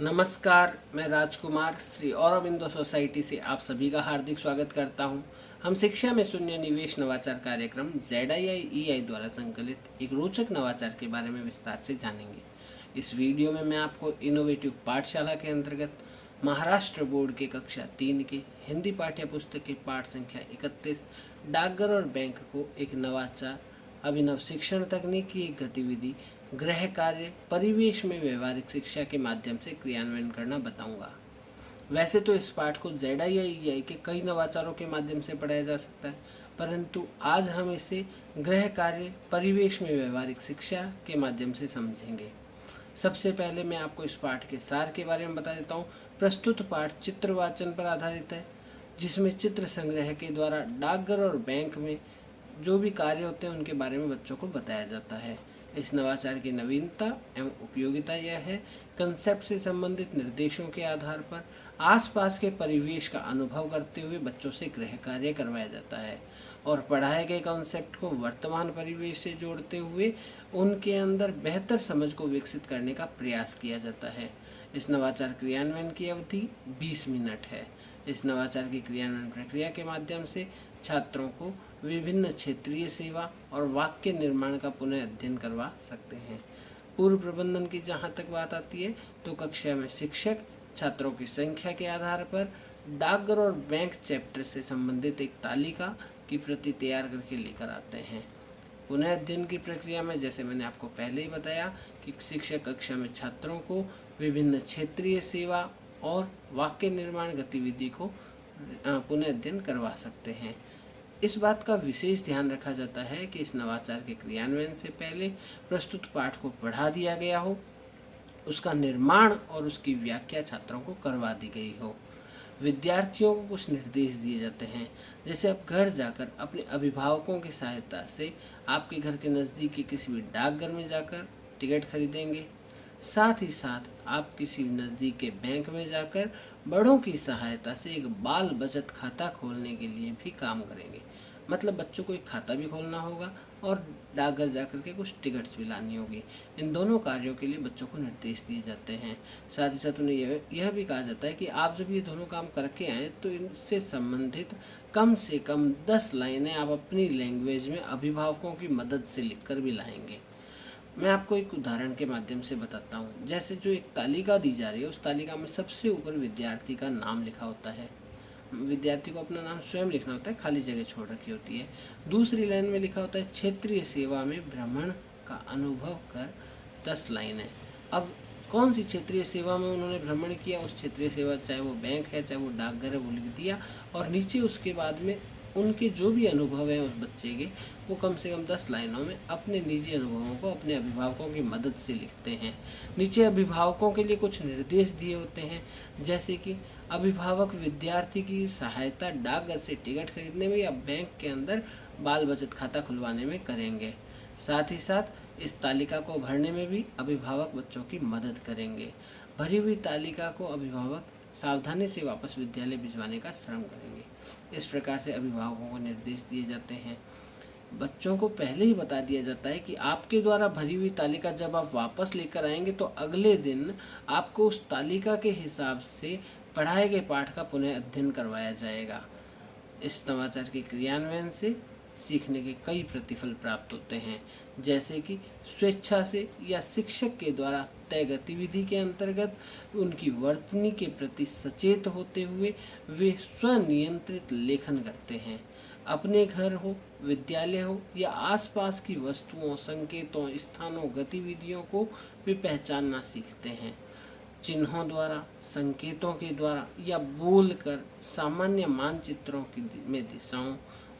नमस्कार, मैं राजकुमार श्री औरबिंदो सोसाइटी से आप सभी का हार्दिक स्वागत करता हूं। हम शिक्षा में शून्य निवेश नवाचार कार्यक्रम ZII द्वारा संकलित एक रोचक नवाचार के बारे में विस्तार से जानेंगे। इस वीडियो में मैं आपको इनोवेटिव पाठशाला के अंतर्गत महाराष्ट्र बोर्ड के कक्षा 3 के हिंदी पाठ्य पुस्तक के पाठ संख्या 31 डाकघर और बैंक को एक नवाचार अभिनव शिक्षण तकनीक की एक गतिविधि गृह कार्य परिवेश में व्यवहारिक शिक्षा के माध्यम से क्रियान्वयन करना बताऊंगा। वैसे तो इस पाठ को ZII के कई नवाचारों के माध्यम से पढ़ाया जा सकता है, परंतु आज हम इसे गृह कार्य परिवेश में व्यवहारिक शिक्षा के माध्यम से समझेंगे। सबसे पहले मैं आपको इस पाठ के सार के बारे में बता देता हूँ। प्रस्तुत पाठ चित्र वाचन पर आधारित है, जिसमें चित्र संग्रह के द्वारा डाकघर और बैंक में जो भी कार्य होते हैं उनके बारे में बच्चों को बताया जाता है। इस नवाचार की नवीनता एवं उपयोगिता यह है, कंसेप्ट से संबंधित निर्देशों के आधार पर आसपास के परिवेश का अनुभव करते हुए बच्चों से गृह कार्य करवाया जाता है और पढ़ाए गए कॉन्सेप्ट को वर्तमान परिवेश से जोड़ते हुए उनके अंदर बेहतर समझ को विकसित करने का प्रयास किया जाता है। इस नवाचार क्रियान्वयन की अवधि 20 मिनट है। इस नवाचार की क्रियान्वयन प्रक्रिया के माध्यम से छात्रों को विभिन्न क्षेत्रीय सेवा और वाक्य निर्माण का पुनः अध्ययन करवा सकते हैं। पूर्व प्रबंधन की जहाँ तक बात आती है तो कक्षा में शिक्षक छात्रों की संख्या के आधार पर डाकघर और बैंक चैप्टर से संबंधित एक तालिका की प्रति तैयार करके लेकर आते हैं। पुनः अध्ययन की प्रक्रिया में जैसे मैंने आपको पहले ही बताया कि शिक्षक कक्षा में छात्रों को विभिन्न क्षेत्रीय सेवा और वाक्य निर्माण गतिविधि को पुनः अध्ययन करवा सकते हैं। इस बात का विशेष ध्यान रखा जाता है कि इस नवाचार के क्रियान्वयन से पहले प्रस्तुत पाठ को पढ़ा दिया गया हो, उसका निर्माण और उसकी व्याख्या छात्रों को करवा दी गई हो। विद्यार्थियों को कुछ निर्देश दिए जाते हैं, जैसे आप घर जाकर अपने अभिभावकों की सहायता से आपके घर के नज़दीक के किसी भी डाकघर में जाकर टिकट खरीदेंगे। साथ ही साथ आप किसी नज़दीक के बैंक में जाकर बड़ों की सहायता से एक बाल बचत खाता खोलने के लिए भी काम करेंगे। मतलब बच्चों को एक खाता भी खोलना होगा और डाकघर जाकर के कुछ टिकट्स भी लानी होगी। इन दोनों कार्यों के लिए बच्चों को निर्देश दिए जाते हैं। साथ ही साथ उन्हें यह भी कहा जाता है कि आप जब ये दोनों काम करके आए तो इनसे संबंधित कम से कम 10 लाइनें आप अपनी लैंग्वेज में अभिभावकों की मदद से लिखकर भी लाएंगे। मैं आपको एक उदाहरण के माध्यम से बताता हूँ। जैसे जो एक तालिका दी जा रही है, उस तालिका में सबसे ऊपर विद्यार्थी का नाम लिखा होता है। विद्यार्थी को अपना नाम स्वयं लिखना होता है, खाली जगह छोड़ रखी होती है। दूसरी लाइन में लिखा होता है क्षेत्रीय सेवा में भ्रमण का अनुभव कर 10 लाइनें। अब कौन सी क्षेत्रीय सेवा में उन्होंने भ्रमण किया, उस क्षेत्रीय सेवा चाहे वो बैंक है चाहे वो डाकघर है, वो लिख दिया। और नीचे उसके बाद में उनके जो भी अनुभव हैं उस बच्चे के, वो कम से कम 10 लाइनों में अपने निजी अनुभवों को अपने अभिभावकों की मदद से लिखते हैं। नीचे अभिभावकों के लिए कुछ निर्देश दिए होते हैं, जैसे कि अभिभावक विद्यार्थी की सहायता डाकघर से टिकट खरीदने में या बैंक के अंदर बाल बचत खाता खुलवाने में करेंगे। साथ ही साथ इस तालिका को भरने में भी अभिभावक बच्चों की मदद करेंगे। भरी हुई तालिका को अभिभावक सावधानी से वापस विद्यालय भिजवाने का श्रम करेंगे। इस प्रकार से अभिभावकों को निर्देश दिए जाते हैं। बच्चों को पहले ही बता दिया जाता है कि आपके द्वारा भरी हुई तालिका जब आप वापस लेकर आएंगे तो अगले दिन आपको उस तालिका के हिसाब से पढ़ाए गए पाठ का पुनः अध्ययन करवाया जाएगा। इस नवाचार के क्रियान्वयन से सीखने के कई प्रतिफल प्राप्त होते हैं, जैसे कि स्वेच्छा से या शिक्षक के द्वारा तय गतिविधि के अंतर्गत उनकी वर्तनी के प्रति सचेत होते हुए वे स्वनियंत्रित लेखन करते हैं। अपने घर हो, विद्यालय हो या आसपास की वस्तुओं, संकेतों, स्थानों, गतिविधियों को वे पहचानना सीखते हैं। चिन्हों द्वारा, संकेतों के द्वारा या बोलकर सामान्य मानचित्रों में दिशाओं,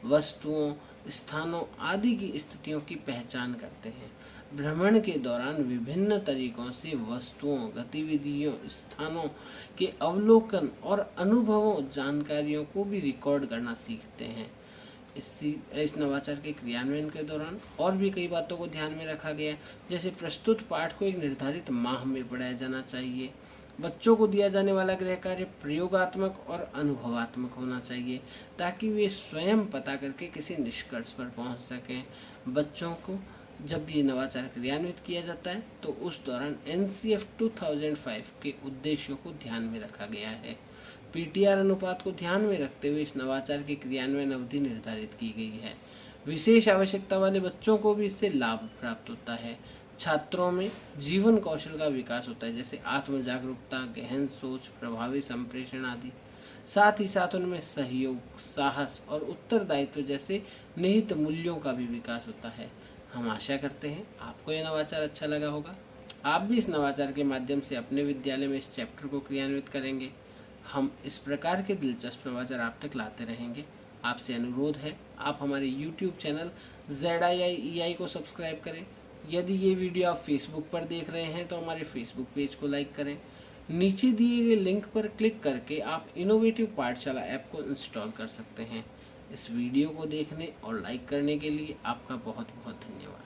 वस्तुओं, स्थानों आदि की स्थितियों की पहचान करते हैं। भ्रमण के दौरान विभिन्न तरीकों से वस्तुओं, गतिविधियों, स्थानों के अवलोकन और अनुभवों, जानकारियों को भी रिकॉर्ड करना सीखते हैं। इस नवाचार के क्रियान्वयन के दौरान और भी कई बातों को ध्यान में रखा गया है, जैसे प्रस्तुत पाठ को एक निर्धारित माह में पढ़ाया जाना चाहिए। बच्चों को दिया जाने वाला गृह कार्य प्रयोगात्मक और अनुभवात्मक होना चाहिए, ताकि वे स्वयं पता करके किसी निष्कर्ष पर पहुंच सकें। बच्चों को जब ये नवाचार क्रियान्वित किया जाता है तो उस दौरान NCF 2005 के उद्देश्यों को ध्यान में रखा गया है। PTR अनुपात को ध्यान में रखते हुए इस नवाचार की क्रियान्वयन अवधि निर्धारित की गई है। विशेष आवश्यकता वाले बच्चों को भी इससे लाभ प्राप्त होता है। छात्रों में जीवन कौशल का विकास होता है, जैसे आत्म जागरूकता, गहन सोच, प्रभावी संप्रेषण आदि। साथ ही साथ उनमें सहयोग, साहस और उत्तरदायित्व जैसे निहित मूल्यों का भी विकास होता है। हम आशा करते हैं आपको यह नवाचार अच्छा लगा होगा। आप भी इस नवाचार के माध्यम से अपने विद्यालय में इस चैप्टर को क्रियान्वित करेंगे। हम इस प्रकार के दिलचस्प नवाचार आप तक लाते रहेंगे। आपसे अनुरोध है, आप हमारे YouTube चैनल ZIIEI को सब्सक्राइब करें। यदि ये वीडियो आप फेसबुक पर देख रहे हैं तो हमारे फेसबुक पेज को लाइक करें। नीचे दिए गए लिंक पर क्लिक करके आप इनोवेटिव पाठशाला ऐप को इंस्टॉल कर सकते हैं। इस वीडियो को देखने और लाइक करने के लिए आपका बहुत बहुत धन्यवाद।